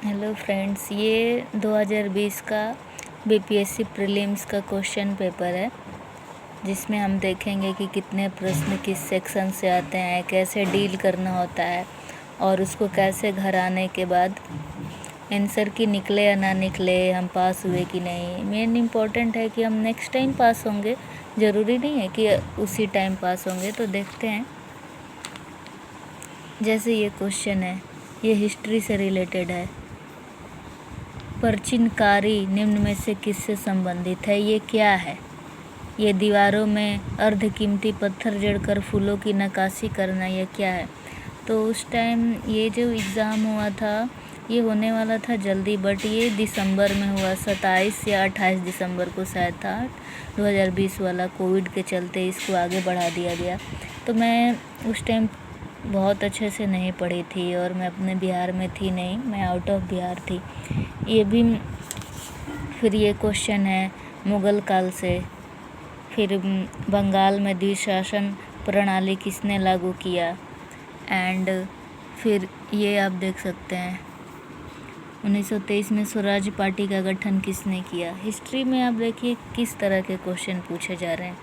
Hello friends, ये 2020 का BPSC prelims का क्वेश्चन पेपर है जिसमें हम देखेंगे कि कितने प्रश्न किस सेक्शन से आते हैं, कैसे डील करना होता है और उसको कैसे घर आने के बाद आंसर की निकले या ना निकले, हम पास हुए कि नहीं। मेन इम्पोर्टेंट है कि हम नेक्स्ट टाइम पास होंगे, ज़रूरी नहीं है कि उसी टाइम पास होंगे। तो देखते हैं। जैसे ये क्वेश्चन है, ये हिस्ट्री से रिलेटेड है। प्रचिनकारी निम्न में से किससे संबंधित है? ये क्या है? ये दीवारों में अर्धकीमती पत्थर जड़कर फूलों की नक्काशी करना, ये क्या है? तो उस टाइम ये जो एग्ज़ाम हुआ था, ये होने वाला था जल्दी, बट ये दिसंबर में हुआ, 27 या 28 दिसंबर को शायद था। 2020 वाला कोविड के चलते इसको आगे बढ़ा दिया गया। तो मैं उस टाइम बहुत अच्छे से नहीं पढ़ी थी और मैं अपने बिहार में थी नहीं, मैं आउट ऑफ बिहार थी। ये भी फिर ये क्वेश्चन है मुग़ल काल से। फिर बंगाल में द्विशासन प्रणाली किसने लागू किया? एंड फिर ये आप देख सकते हैं 1923 में स्वराज पार्टी का गठन किसने किया। हिस्ट्री में आप देखिए किस तरह के क्वेश्चन पूछे जा रहे हैं।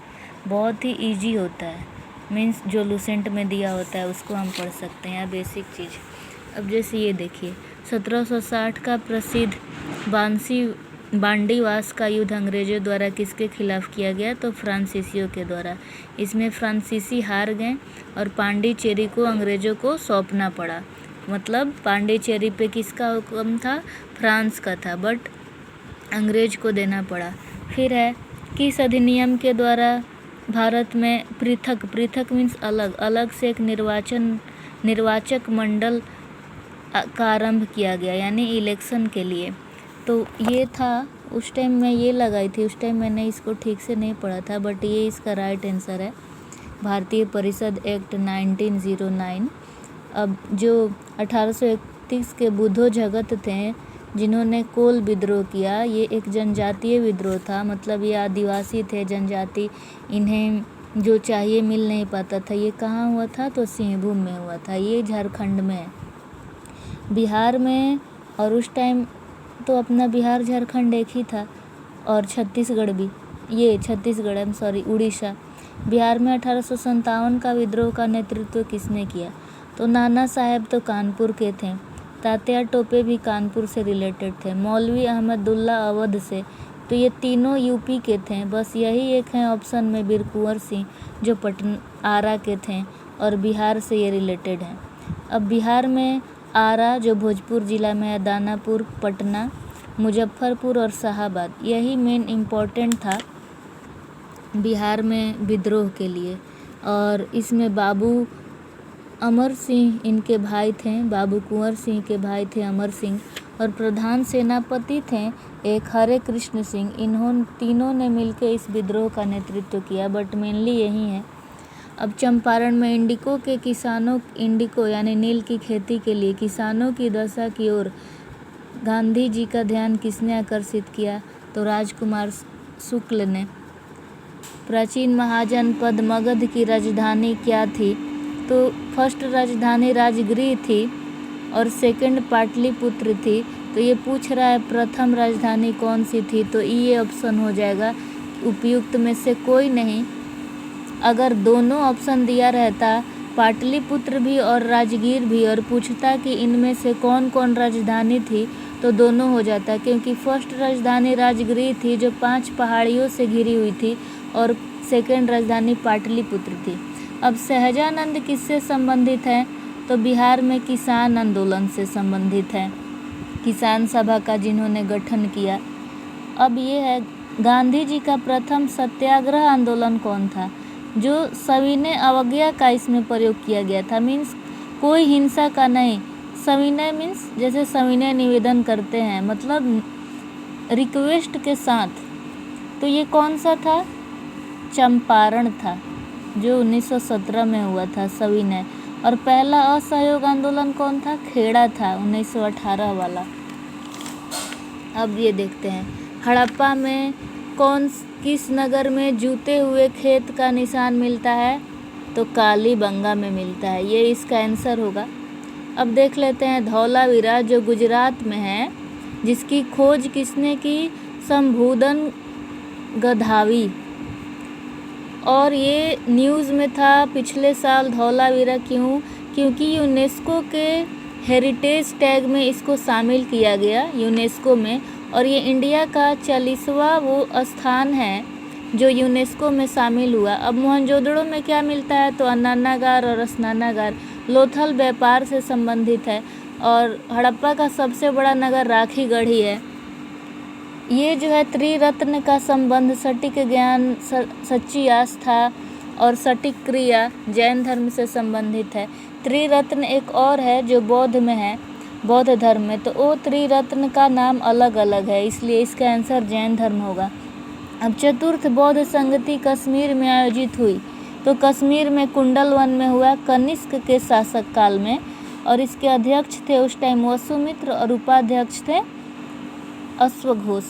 बहुत ही इजी होता है, मीन्स जो लूसेंट में दिया होता है उसको हम पढ़ सकते हैं, बेसिक चीज़। अब जैसे ये देखिए 1760 का प्रसिद्ध बांडीवास का युद्ध अंग्रेज़ों द्वारा किसके खिलाफ किया गया? तो फ्रांसीसियों के द्वारा। इसमें फ्रांसीसी हार गए और पांडिचेरी को अंग्रेज़ों को सौंपना पड़ा। मतलब पांडिचेरी पे किसका हुक्म था? फ्रांस का था, बट अंग्रेज को देना पड़ा। फिर है किस अधिनियम के द्वारा भारत में पृथक मीन्स अलग से एक निर्वाचक मंडल का आरंभ किया गया, यानी इलेक्शन के लिए। तो ये था, उस टाइम मैं ये लगाई थी, उस टाइम मैंने इसको ठीक से नहीं पढ़ा था, बट ये इसका राइट आंसर है, भारतीय परिषद एक्ट 1909। अब जो 1831 के बुद्धो जगत थे जिन्होंने कोल विद्रोह किया, ये एक जनजातीय विद्रोह था। मतलब ये आदिवासी थे, जनजाति, इन्हें जो चाहिए मिल नहीं पाता था। ये कहाँ हुआ था? तो सिंहभूम में हुआ था। ये झारखंड में है, बिहार में, और उस टाइम तो अपना बिहार झारखंड एक ही था, और छत्तीसगढ़ भी, ये छत्तीसगढ़ उड़ीसा। बिहार में 1857 का विद्रोह का नेतृत्व किसने किया? तो नाना साहेब तो कानपुर के थे, तात्या टोपे भी कानपुर से रिलेटेड थे, मौलवी अहमदुल्ला अवध से। तो ये तीनों यूपी के थे, बस यही एक है ऑप्शन में बीर कुंवर सिंह जो आरा के थे और बिहार से ये रिलेटेड हैं। अब बिहार में आरा जो भोजपुर ज़िला में है, दानापुर, पटना, मुजफ्फरपुर और शाहाबाद, यही मेन इम्पोर्टेंट था बिहार में विद्रोह के लिए। और इसमें बाबू अमर सिंह इनके भाई थे, बाबू कुंवर सिंह के भाई थे अमर सिंह, और प्रधान सेनापति थे एक हरे कृष्ण सिंह। तीनों ने मिलकर इस विद्रोह का नेतृत्व किया, बट मेनली यही है। अब चंपारण में इंडिको यानी नील की खेती के लिए किसानों की दशा की ओर गांधी जी का ध्यान किसने आकर्षित किया? तो राजकुमार शुक्ल ने। प्राचीन महाजनपद मगध की राजधानी क्या थी? तो फर्स्ट राजधानी राजगृह थी और सेकंड पाटलिपुत्र थी। तो ये पूछ रहा है प्रथम राजधानी कौन सी थी? तो ये ऑप्शन हो जाएगा उपयुक्त में से कोई नहीं। अगर दोनों ऑप्शन दिया रहता, पाटलिपुत्र भी और राजगीर भी, और पूछता कि इनमें से कौन कौन राजधानी थी, तो दोनों हो जाता, क्योंकि फर्स्ट राजधानी राजगृह थी जो 5 पहाड़ियों से घिरी हुई थी, और सेकंड राजधानी पाटलिपुत्र थी। अब सहजानंद किससे संबंधित है? तो बिहार में किसान आंदोलन से संबंधित है, किसान सभा का जिन्होंने गठन किया। अब ये है गांधी जी का प्रथम सत्याग्रह आंदोलन कौन था? जो सविनय अवज्ञा का इसमें प्रयोग किया गया था, मीन्स कोई हिंसा का नहीं। सविनय मीन्स जैसे सविनय निवेदन करते हैं, मतलब रिक्वेस्ट के साथ। तो ये कौन सा था? चंपारण था, जो 1917 में हुआ था, सविनय। और पहला असहयोग आंदोलन कौन था? खेड़ा था, 1918 वाला। अब ये देखते हैं हड़प्पा में किस नगर में जूते हुए खेत का निशान मिलता है? तो कालीबंगा में मिलता है, ये इसका आंसर होगा। अब देख लेते हैं धौलावीरा जो गुजरात में है, जिसकी खोज किसने की? शंभूधन गधावी। और ये न्यूज़ में था पिछले साल धौलावीरा। क्यों? क्योंकि यूनेस्को के हेरिटेज टैग में इसको शामिल किया गया यूनेस्को में, और ये इंडिया का 40वां वो स्थान है जो यूनेस्को में शामिल हुआ। अब मोहनजोदड़ो में क्या मिलता है? तो अन्नानागार और स्नानागार। लोथल व्यापार से संबंधित है। और हड़प्पा का सबसे बड़ा नगर राखीगढ़ ही है। ये जो है त्रिरत्न का संबंध सटीक ज्ञान, सच्ची आस्था और सटीक क्रिया जैन धर्म से संबंधित है। त्रिरत्न एक और है जो बौद्ध में है, बौद्ध धर्म में, तो वो त्रिरत्न का नाम अलग अलग है, इसलिए इसका आंसर जैन धर्म होगा। अब चतुर्थ बौद्ध संगति कश्मीर में आयोजित हुई, तो कश्मीर में कुंडलवन में हुआ कनिष्क के शासक काल में, और इसके अध्यक्ष थे उस टाइम वसुमित्र और उपाध्यक्ष थे अश्वघोष।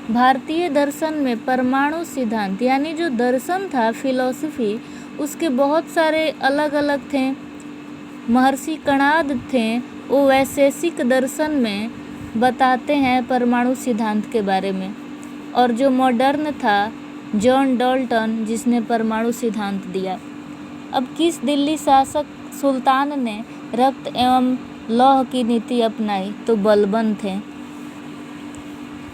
भारतीय दर्शन में परमाणु सिद्धांत यानी जो दर्शन था, फिलॉसफी, उसके बहुत सारे अलग अलग थे। महर्षि कणाद थे, वो वैशेषिक दर्शन में बताते हैं परमाणु सिद्धांत के बारे में। और जो मॉडर्न था जॉन डाल्टन, जिसने परमाणु सिद्धांत दिया। अब किस दिल्ली शासक सुल्तान ने रक्त एवं लौह की नीति अपनाई? तो बलबन थे।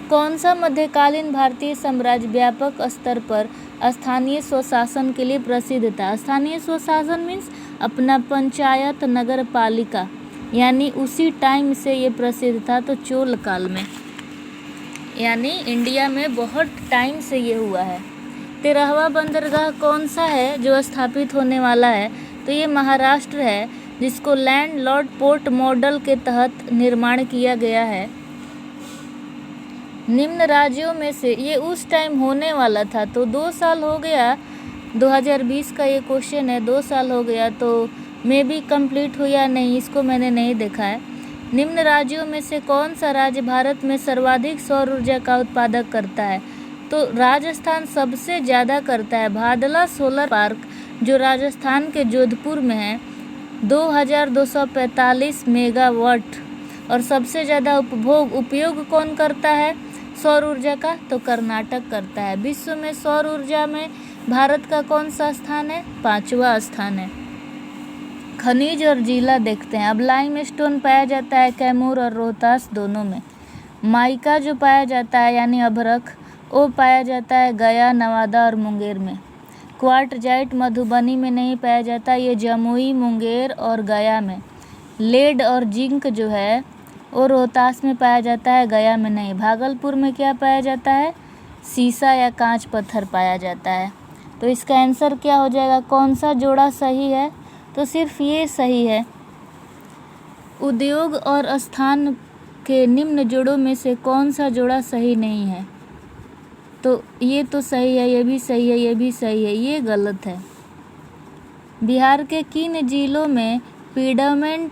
कौन सा मध्यकालीन भारतीय साम्राज्य व्यापक स्तर पर स्थानीय स्वशासन के लिए प्रसिद्ध था? स्थानीय स्वशासन मीन्स अपना पंचायत, नगर पालिका, यानी उसी टाइम से ये प्रसिद्ध था। तो चोल काल में, यानी इंडिया में बहुत टाइम से ये हुआ है। 13वां बंदरगाह कौन सा है जो स्थापित होने वाला है? तो ये महाराष्ट्र है, जिसको लैंड लॉर्ड पोर्ट मॉडल के तहत निर्माण किया गया है। निम्न राज्यों में से, ये उस टाइम होने वाला था, तो 2 साल हो गया, 2020 का ये क्वेश्चन है, 2 साल हो गया, तो मे बी कंप्लीट हुआ या नहीं, इसको मैंने नहीं देखा है। निम्न राज्यों में से कौन सा राज्य भारत में सर्वाधिक सौर ऊर्जा का उत्पादक करता है? तो राजस्थान सबसे ज़्यादा करता है। भादला सोलर पार्क जो राजस्थान के जोधपुर में है, 2245 मेगावाट। और सबसे ज़्यादा उपयोग कौन करता है सौर ऊर्जा का? तो कर्नाटक करता है। विश्व में सौर ऊर्जा में भारत का कौन सा स्थान है? 5वां स्थान है। खनिज और जिला देखते हैं। अब लाइमस्टोन पाया जाता है कैमूर और रोहतास दोनों में। माइका जो पाया जाता है यानी अभ्रक, वो पाया जाता है गया, नवादा और मुंगेर में। क्वार्टजाइट मधुबनी में नहीं पाया जाता, ये जमुई, मुंगेर और गया में। लेड और जिंक जो है वो रोहतास में पाया जाता है, गया में नहीं। भागलपुर में क्या पाया जाता है? सीसा या कांच पत्थर पाया जाता है। तो इसका आंसर क्या हो जाएगा? कौन सा जोड़ा सही है? तो सिर्फ ये सही है। उद्योग और स्थान के निम्न जोड़ों में से कौन सा जोड़ा सही नहीं है? तो ये तो सही है, ये भी सही है, ये भी सही है, ये गलत है। बिहार के किन जिलों में पीडमेंट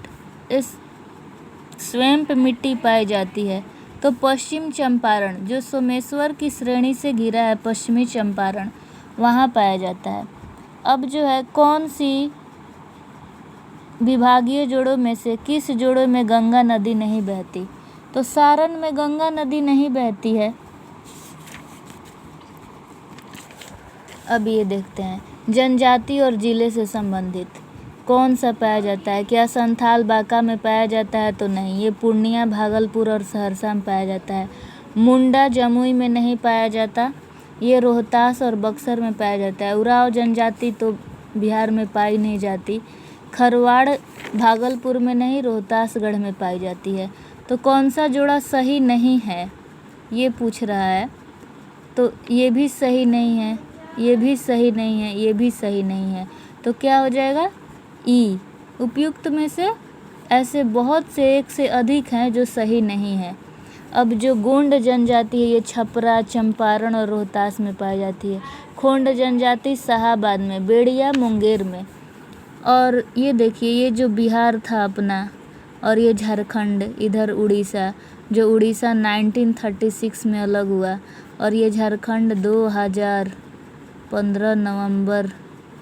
स्वैम्प मिट्टी पाई जाती है? तो पश्चिम चंपारण, जो सोमेश्वर की श्रेणी से घिरा है, पश्चिमी चंपारण, वहाँ पाया जाता है। अब जो है कौन सी विभागीय जोड़ों में से किस जोड़ों में गंगा नदी नहीं बहती? तो सारण में गंगा नदी नहीं बहती है। अब ये देखते हैं जनजाति और जिले से संबंधित कौन सा पाया जाता है? क्या संथाल बांका में पाया जाता है? तो नहीं, ये पूर्णिया, भागलपुर और सहरसा में पाया जाता है। मुंडा जमुई में नहीं पाया जाता, ये रोहतास और बक्सर में पाया जाता है। उरांव जनजाति तो बिहार में पाई नहीं जाती। खरवाड़ भागलपुर में नहीं, रोहतासगढ़ में पाई जाती है। तो कौन सा जोड़ा सही नहीं है ये पूछ रहा है। तो ये भी सही नहीं है, ये भी सही नहीं है, ये भी सही नहीं है। तो क्या हो जाएगा? ई। उपयुक्त में से ऐसे बहुत से, एक से अधिक हैं जो सही नहीं है। अब जो गोंड जनजाति है ये छपरा, चंपारण और रोहतास में पाई जाती है। खोंड जनजाति शाहाबाद में, बेड़िया मुंगेर में। और ये देखिए, ये जो बिहार था अपना, और ये झारखंड, इधर उड़ीसा, जो उड़ीसा 1936 में अलग हुआ, और ये झारखंड 2015 नवंबर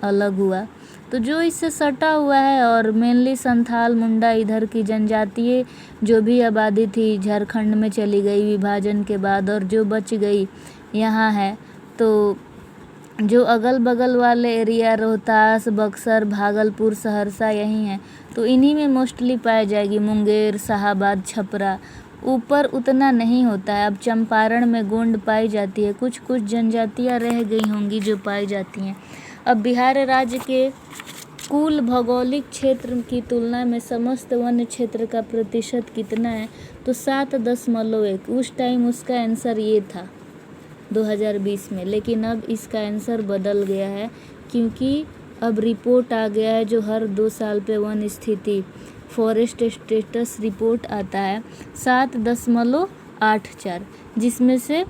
अलग हुआ। तो जो इससे सटा हुआ है और मेनली संथाल मुंडा इधर की जनजातीय जो भी आबादी थी झारखंड में चली गई विभाजन के बाद, और जो बच गई यहाँ है। तो जो अगल बगल वाले एरिया रोहतास, बक्सर, भागलपुर, सहरसा यही हैं, तो इन्हीं में मोस्टली पाई जाएगी। मुंगेर, शाहाबाद, छपरा, ऊपर उतना नहीं होता है। अब चंपारण में गोंड पाई जाती है, कुछ कुछ जनजातियाँ रह गई होंगी जो पाई जाती हैं। अब बिहार राज्य के कुल भौगोलिक क्षेत्र की तुलना में समस्त वन्य क्षेत्र का प्रतिशत कितना है, तो 7.1। उस टाइम उसका आंसर ये था 2020 में, लेकिन अब इसका आंसर बदल गया है क्योंकि अब रिपोर्ट आ गया है जो हर 2 साल पे वन स्थिति फॉरेस्ट स्टेटस रिपोर्ट आता है 7.84, जिसमें से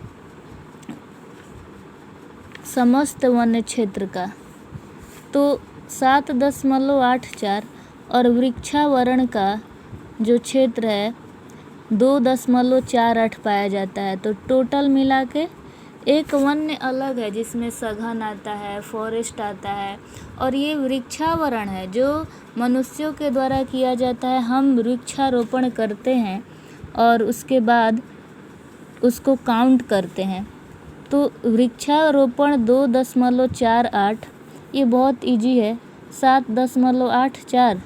समस्त वन्य क्षेत्र का तो 7.84 और वृक्षावरण का जो क्षेत्र है 2.48 पाया जाता है। तो टोटल मिला के एक वन्य अलग है जिसमें सघन आता है, फॉरेस्ट आता है, और ये वृक्षावरण है जो मनुष्यों के द्वारा किया जाता है। हम वृक्षारोपण करते हैं और उसके बाद उसको काउंट करते हैं। तो वृक्षारोपण 2.48, ये बहुत इजी है। 7.84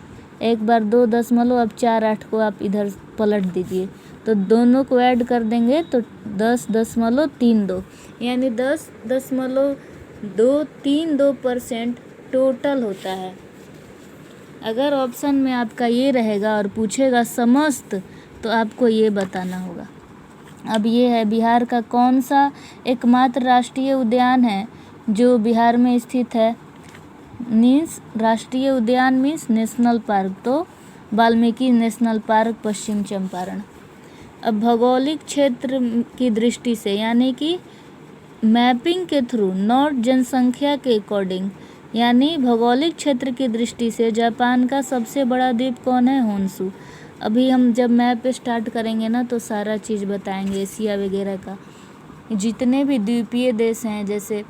एक बार 2.48 को आप इधर पलट दीजिए, तो दोनों को ऐड कर देंगे तो 10.32, यानी 10.232% टोटल होता है। अगर ऑप्शन में आपका ये रहेगा और पूछेगा समस्त, तो आपको ये बताना होगा। अब ये है बिहार का कौन सा एकमात्र राष्ट्रीय उद्यान है जो बिहार में स्थित है। मीन्स राष्ट्रीय उद्यान मीन्स नेशनल पार्क, तो वाल्मीकि नेशनल पार्क पश्चिम चंपारण। अब भौगोलिक क्षेत्र की दृष्टि से यानी कि मैपिंग के थ्रू, नॉट जनसंख्या के अकॉर्डिंग, यानी भौगोलिक क्षेत्र की दृष्टि से जापान का सबसे बड़ा द्वीप कौन है, होन्शु। अभी हम जब मैप स्टार्ट करेंगे ना तो सारा चीज़ बताएंगे एशिया वगैरह का। जितने भी द्वीपीय देश हैं जैसे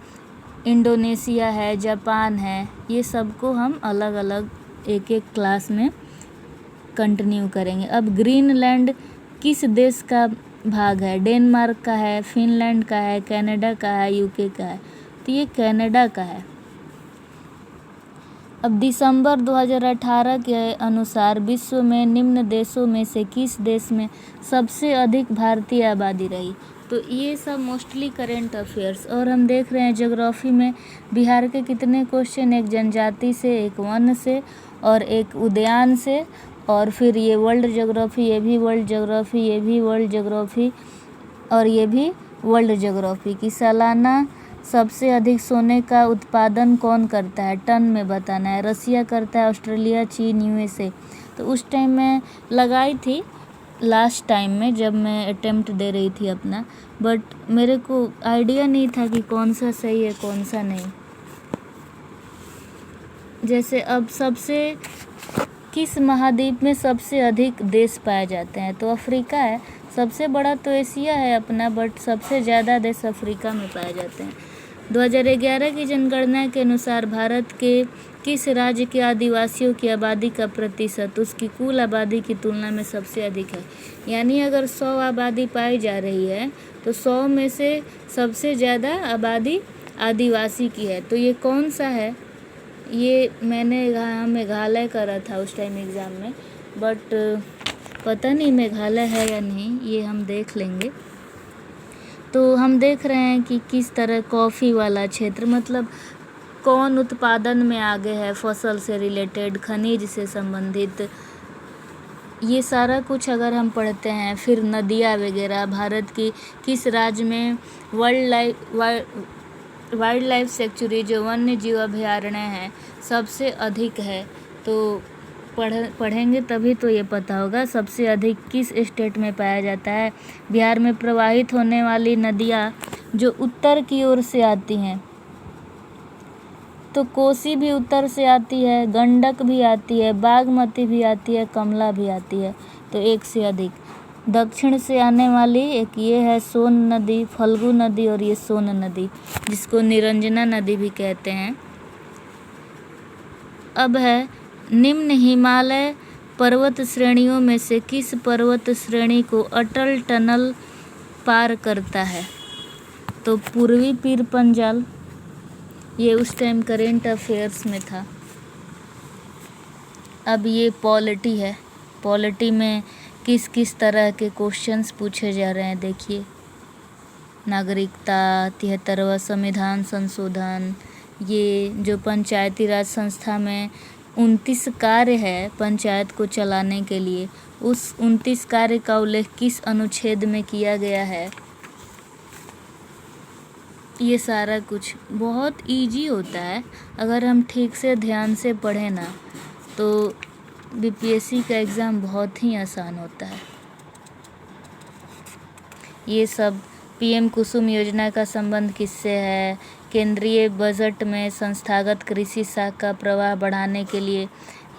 इंडोनेशिया है, जापान है, ये सबको हम अलग अलग एक एक क्लास में कंटिन्यू करेंगे। अब ग्रीनलैंड किस देश का भाग है, डेनमार्क का है, फिनलैंड का है, कनाडा का है, यूके का है, तो ये कनाडा का है। अब दिसंबर 2018 के अनुसार विश्व में निम्न देशों में से किस देश में सबसे अधिक भारतीय आबादी रही। तो ये सब मोस्टली करेंट अफेयर्स। और हम देख रहे हैं ज्योग्राफी में बिहार के कितने क्वेश्चन, एक जनजाति से, एक वन से और एक उद्यान से, और फिर ये वर्ल्ड ज्योग्राफी, ये भी वर्ल्ड ज्योग्राफी, ये भी वर्ल्ड ज्योग्राफी और ये भी वर्ल्ड ज्योग्राफी की सालाना सबसे अधिक सोने का उत्पादन कौन करता है, टन में बताना है। रसिया करता है, ऑस्ट्रेलिया, चीन, यूएसए। तो उस टाइम मैं लगाई थी लास्ट टाइम में जब मैं अटेम्प्ट दे रही थी अपना, बट मेरे को आइडिया नहीं था कि कौन सा सही है कौन सा नहीं। जैसे अब सबसे किस महाद्वीप में सबसे अधिक देश पाए जाते हैं, तो अफ्रीका है। सबसे बड़ा तो एशिया है अपना, बट सबसे ज़्यादा देश अफ्रीका में पाए जाते हैं। 2011 की जनगणना के अनुसार भारत के किस राज्य के आदिवासियों की आबादी का प्रतिशत उसकी कुल आबादी की तुलना में सबसे अधिक है। यानी अगर 100 आबादी पाई जा रही है तो 100 में से सबसे ज़्यादा आबादी आदिवासी की है। तो ये कौन सा है, ये मैंने मेघालय करा था उस टाइम एग्ज़ाम में, बट पता नहीं मेघालय है या नहीं, ये हम देख लेंगे। तो हम देख रहे हैं कि किस तरह कॉफ़ी वाला क्षेत्र, मतलब कौन उत्पादन में आगे है, फसल से रिलेटेड, खनिज से संबंधित, ये सारा कुछ अगर हम पढ़ते हैं। फिर नदियाँ वगैरह, भारत की किस राज्य में वाइल्ड लाइफ सेंचुरी जो वन्य जीव अभयारण्य है सबसे अधिक है। तो पढ़ेंगे तभी तो ये पता होगा सबसे अधिक किस स्टेट में पाया जाता है। बिहार में प्रवाहित होने वाली नदियाँ जो उत्तर की ओर से आती हैं, तो कोसी भी उत्तर से आती है, गंडक भी आती है, बागमती भी आती है, कमला भी आती है, तो एक से अधिक। दक्षिण से आने वाली एक ये है सोन नदी, फल्गु नदी, और ये सोन नदी जिसको निरंजना नदी भी कहते हैं। अब है निम्न हिमालय पर्वत श्रेणियों में से किस पर्वत श्रेणी को अटल टनल पार करता है? तो पूर्वी पीर पंजाल। ये उस टाइम करेंट अफेयर्स में था। अब ये पॉलिटी है। पॉलिटी में किस किस तरह के क्वेश्चंस पूछे जा रहे हैं देखिए। नागरिकता, 73वां संविधान संशोधन, ये जो पंचायती राज संस्था में 29 कार्य है पंचायत को चलाने के लिए, उस 29 कार्य का उल्लेख किस अनुच्छेद में किया गया है? ये सारा कुछ बहुत इजी होता है अगर हम ठीक से ध्यान से पढ़ें ना, तो बीपीएससी का एग्ज़ाम बहुत ही आसान होता है। ये सब पीएम कुसुम योजना का संबंध किससे है? केंद्रीय बजट में संस्थागत कृषि साख का प्रवाह बढ़ाने के लिए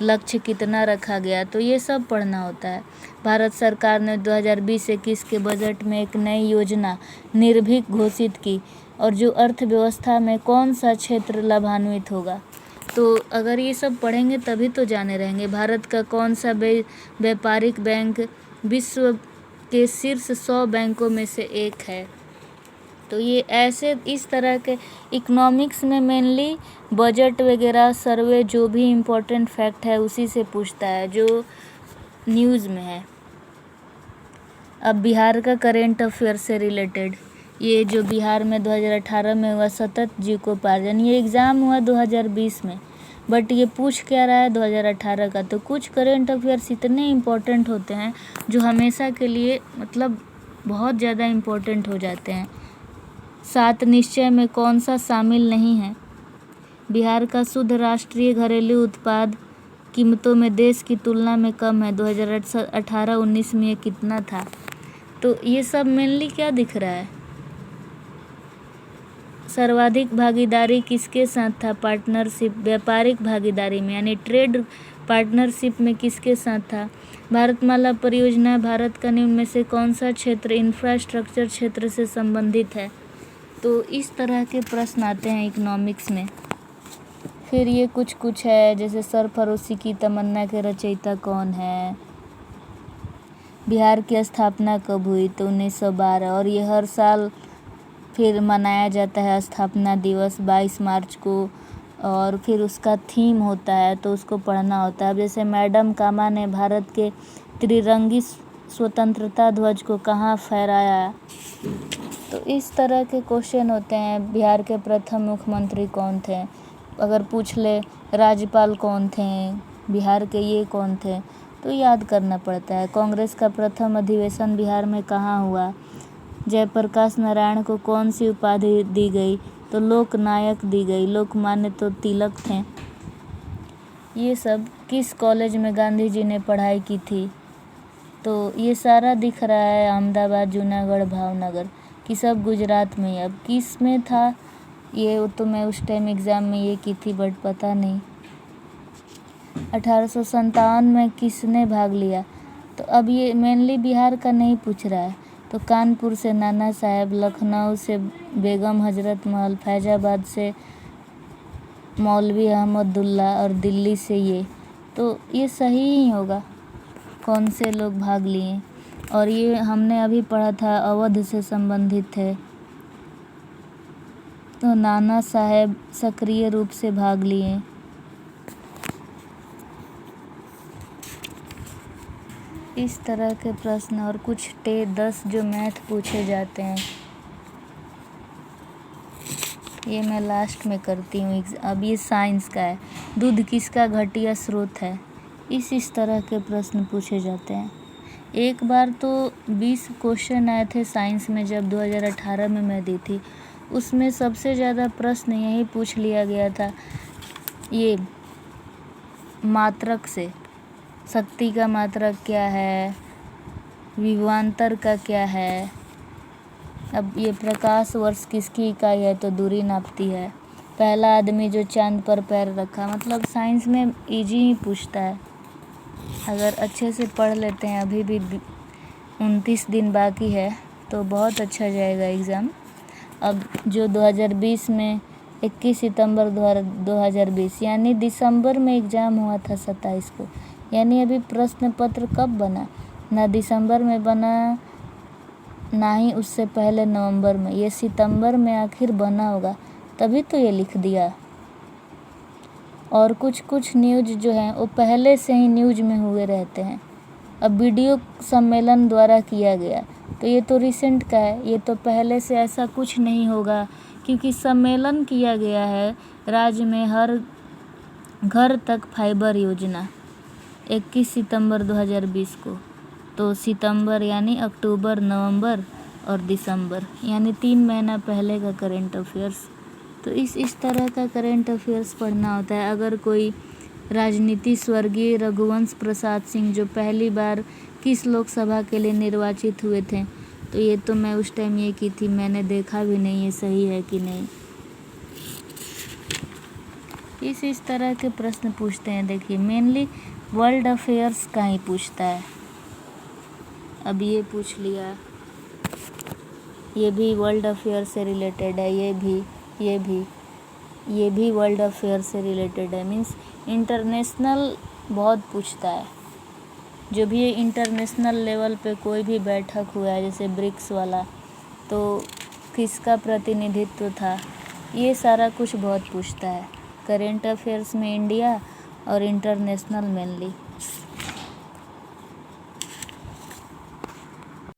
लक्ष्य कितना रखा गया? तो ये सब पढ़ना होता है। भारत सरकार ने 2020-21 के बजट में एक नई योजना निर्भीक घोषित की, और जो अर्थव्यवस्था में कौन सा क्षेत्र लाभान्वित होगा? तो अगर ये सब पढ़ेंगे तभी तो जाने रहेंगे। भारत का कौन सा व्यापारिक बैंक विश्व के शीर्ष 100 बैंकों में से एक है? तो ये ऐसे इस तरह के इकोनॉमिक्स में मेनली बजट वगैरह सर्वे जो भी इम्पोर्टेंट फैक्ट है उसी से पूछता है जो न्यूज़ में है। अब बिहार का करेंट अफेयर से रिलेटेड, ये जो बिहार में 2018 में हुआ सतत जीविकोपार्जन, ये एग्ज़ाम हुआ 2020 में, बट ये पूछ क्या रहा है 2018 का। तो कुछ करेंट अफेयर्स इतने इम्पोर्टेंट होते हैं जो हमेशा के लिए मतलब बहुत ज़्यादा इम्पोर्टेंट हो जाते हैं। 7 निश्चय में कौन सा शामिल नहीं है? बिहार का शुद्ध राष्ट्रीय घरेलू उत्पाद कीमतों में देश की तुलना में कम है, 2018-19 में ये कितना था? तो ये सब मेनली क्या दिख रहा है? सर्वाधिक भागीदारी किसके साथ था? पार्टनरशिप, व्यापारिक भागीदारी में यानी ट्रेड पार्टनरशिप में किसके साथ था? भारतमाला परियोजना भारत का निम्न में से कौन सा क्षेत्र इंफ्रास्ट्रक्चर क्षेत्र से संबंधित है? तो इस तरह के प्रश्न आते हैं इकोनॉमिक्स में। फिर ये कुछ है जैसे सरफरोशी की तमन्ना के रचयिता कौन है? बिहार की स्थापना कब हुई? तो 1912। और ये हर साल फिर मनाया जाता है स्थापना दिवस 22 मार्च को, और फिर उसका थीम होता है तो उसको पढ़ना होता है। अब जैसे मैडम कामा ने भारत के त्रिरंगी स्वतंत्रता ध्वज को कहाँ फहराया? तो इस तरह के क्वेश्चन होते हैं। बिहार के प्रथम मुख्यमंत्री कौन थे? अगर पूछ ले राज्यपाल कौन थे बिहार के, ये कौन थे? तो याद करना पड़ता है। कांग्रेस का प्रथम अधिवेशन बिहार में कहाँ हुआ? जयप्रकाश नारायण को कौन सी उपाधि दी गई? तो लोकनायक दी गई। लोकमान्य तो तिलक थे। ये सब किस कॉलेज में गांधी जी ने पढ़ाई की थी? तो ये सारा दिख रहा है अहमदाबाद, जूनागढ़, भावनगर की सब गुजरात में। अब किस में था ये तो मैं उस टाइम एग्ज़ाम में ये की थी बट पता नहीं। 1857 में किसने भाग लिया? तो अब ये मेनली बिहार का नहीं पूछ रहा है। तो कानपुर से नाना साहेब, लखनऊ से बेगम हजरत महल, फैजाबाद से मौलवी अहमदुल्ला और दिल्ली से ये। तो ये सही ही होगा कौन से लोग भाग लिए। और ये हमने अभी पढ़ा था अवध से संबंधित थे, तो नाना साहेब सक्रिय रूप से भाग लिए। इस तरह के प्रश्न और कुछ 10 जो मैथ पूछे जाते हैं ये मैं लास्ट में करती हूँ। अब ये साइंस का है। दूध किसका घटिया स्रोत है? इस तरह के प्रश्न पूछे जाते हैं। एक बार तो 20 क्वेश्चन आए थे साइंस में जब 2018 में मैं दी थी, उसमें सबसे ज़्यादा प्रश्न यही पूछ लिया गया था ये मात्रक से। शक्ति का मात्रक क्या है? विभवांतर का क्या है? अब ये प्रकाश वर्ष किसकी इकाई है? तो दूरी नापती है। पहला आदमी जो चांद पर पैर रखा, मतलब साइंस में इजी ही पूछता है। अगर अच्छे से पढ़ लेते हैं, अभी भी 29 दिन बाकी है तो बहुत अच्छा जाएगा एग्ज़ाम। अब जो 2020 में 21 सितंबर 2020, यानी दिसंबर में एग्ज़ाम हुआ था 27 को। यानी अभी प्रश्न पत्र कब बना, ना दिसंबर में बना ना ही उससे पहले नवंबर में, ये सितंबर में आखिर बना होगा, तभी तो ये लिख दिया। और कुछ न्यूज़ जो हैं वो पहले से ही न्यूज़ में हुए रहते हैं। अब वीडियो सम्मेलन द्वारा किया गया तो ये तो रिसेंट का है, ये तो पहले से ऐसा कुछ नहीं होगा, क्योंकि सम्मेलन किया गया है राज्य में हर घर तक फाइबर योजना 21 सितंबर 2020 को। तो सितंबर यानी अक्टूबर, नवंबर और दिसंबर, यानी 3 महीना पहले का करेंट अफेयर्स। तो इस तरह का करेंट अफेयर्स पढ़ना होता है। अगर कोई राजनीति, स्वर्गीय रघुवंश प्रसाद सिंह जो पहली बार किस लोकसभा के लिए निर्वाचित हुए थे, तो ये तो मैं उस टाइम ये की थी, मैंने देखा भी नहीं ये सही है कि नहीं। इस तरह के प्रश्न पूछते हैं। देखिए मेनली वर्ल्ड अफेयर्स का ही पूछता है। अब ये पूछ लिया, ये भी वर्ल्ड अफेयर से रिलेटेड है, ये भी वर्ल्ड अफेयर से रिलेटेड है। मीन्स इंटरनेशनल बहुत पूछता है। जो भी इंटरनेशनल लेवल पे कोई भी बैठक हुआ है, जैसे ब्रिक्स वाला, तो किसका प्रतिनिधित्व था, ये सारा कुछ बहुत पूछता है करेंट अफेयर्स में, इंडिया और इंटरनेशनल मेनली।